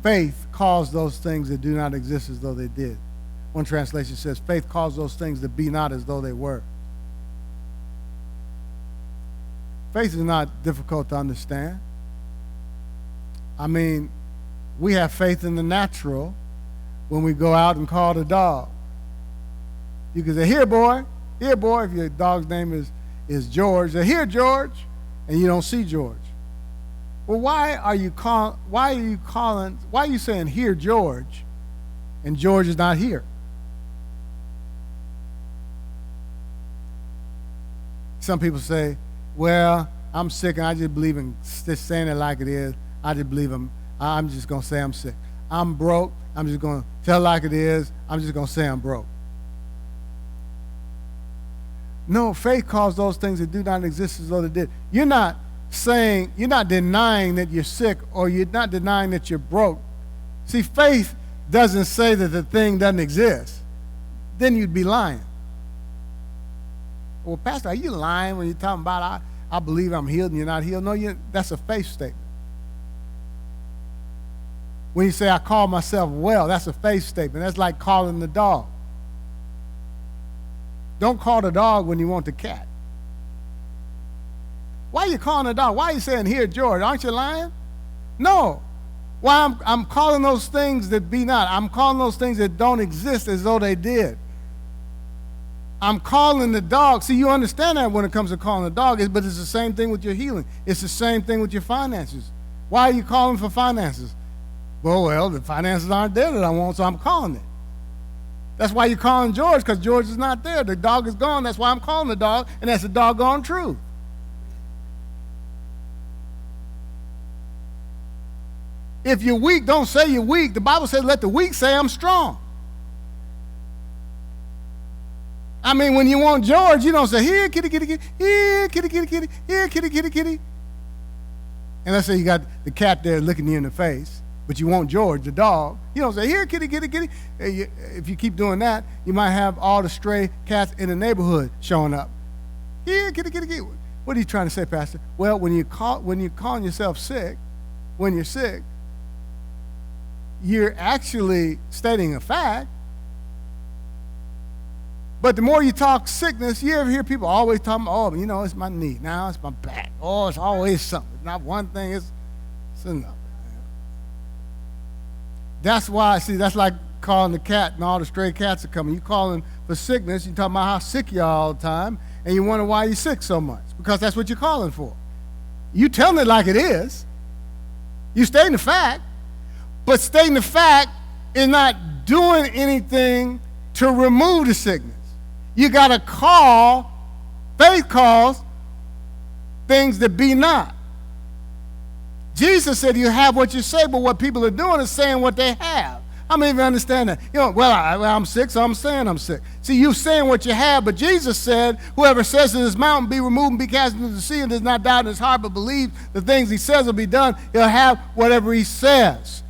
Faith calls those things that do not exist as though they did. One translation says, faith calls those things that be not as though they were. Faith is not difficult to understand. I mean, we have faith in the natural when we go out and call the dog. You can say, here, boy, if your dog's name is George. Say, here, George, and you don't see George. Well, why are you saying, here, George, and George is not here? Some people say, well, I'm sick and I just believe in just saying it like it is. I just believe I'm just going to say I'm sick. I'm broke. I'm just going to tell it like it is. I'm just going to say I'm broke. No, faith calls those things that do not exist as though they did. You're not denying that you're sick, or you're not denying that you're broke. See, faith doesn't say that the thing doesn't exist. Then you'd be lying. Well, Pastor, are you lying when you're talking about I believe I'm healed and you're not healed? No, that's a faith statement. When you say I call myself well, that's a faith statement. That's like calling the dog. Don't call the dog when you want the cat. Why are you calling the dog? Why are you saying, here, George, aren't you lying? No. Why I'm calling those things that be not. I'm calling those things that don't exist as though they did. I'm calling the dog. See, you understand that when it comes to calling the dog, but it's the same thing with your healing. It's the same thing with your finances. Why are you calling for finances? Well, the finances aren't there that I want, so I'm calling it. That's why you're calling George, because George is not there. The dog is gone. That's why I'm calling the dog, and that's the doggone truth. If you're weak, don't say you're weak. The Bible says let the weak say I'm strong. I mean, when you want George, you don't say, here, kitty, kitty, kitty, here, kitty, kitty, kitty, here, kitty, kitty, kitty. And let's say you got the cat there looking you in the face, but you want George, the dog. You don't say, here, kitty, kitty, kitty. If you keep doing that, you might have all the stray cats in the neighborhood showing up. Here, kitty, kitty, kitty. What are you trying to say, Pastor? Well, when you're calling yourself sick, when you're sick, you're actually stating a fact. But the more you talk sickness, you ever hear people always talking, oh, it's my knee. Now it's my back. Oh, it's always something. It's not one thing, it's another. That's why, that's like calling the cat and all the stray cats are coming. You calling for sickness, you talking about how sick you are all the time, and you wonder why you're sick so much, because that's what you're calling for. You telling it like it is. You stating the fact, but stating the fact is not doing anything to remove the sickness. You got to call, faith calls things that be not. Jesus said you have what you say, but what people are doing is saying what they have. How many of you understand that? I'm sick, so I'm saying I'm sick. See, you're saying what you have, but Jesus said, whoever says to this mountain, be removed and be cast into the sea, and does not doubt in his heart, but believe the things he says will be done, he'll have whatever he says.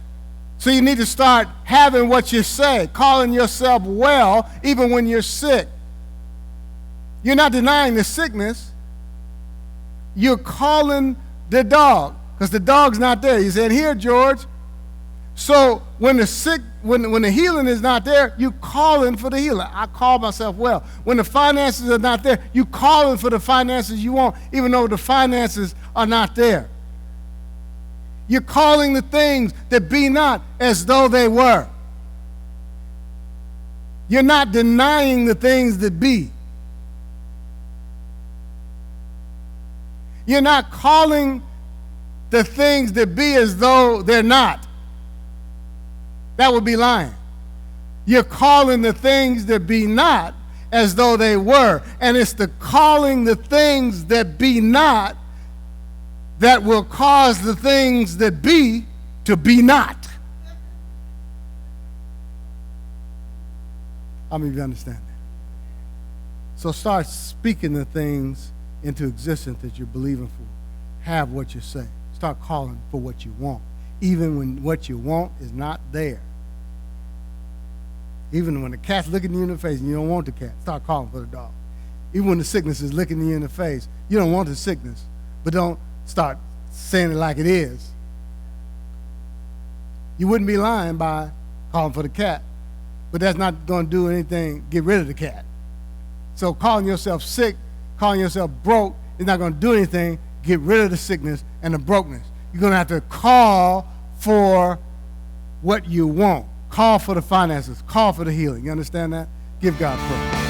So you need to start having what you say, calling yourself well, even when you're sick. You're not denying the sickness. You're calling the dog, because the dog's not there. You said, here, George. So when the healing is not there, you calling for the healing. I call myself well. When the finances are not there, you calling for the finances you want, even though the finances are not there. You're calling the things that be not as though they were. You're not denying the things that be. You're not calling the things that be as though they're not. That would be lying. You're calling the things that be not as though they were. And it's the calling the things that be not that will cause the things that be to be not. How many of you understand that? So start speaking the things into existence that you're believing for. Have what you say. Start calling for what you want, even when what you want is not there. Even when the cat's looking you in the face and you don't want the cat, start calling for the dog. Even when the sickness is looking you in the face, you don't want the sickness, but don't start saying it like it is. You wouldn't be lying by calling for the cat. But that's not going to do anything, get rid of the cat. So calling yourself sick, calling yourself broke is not going to do anything, get rid of the sickness and the brokenness. You're going to have to call for what you want. Call for the finances. Call for the healing. You understand that? Give God praise.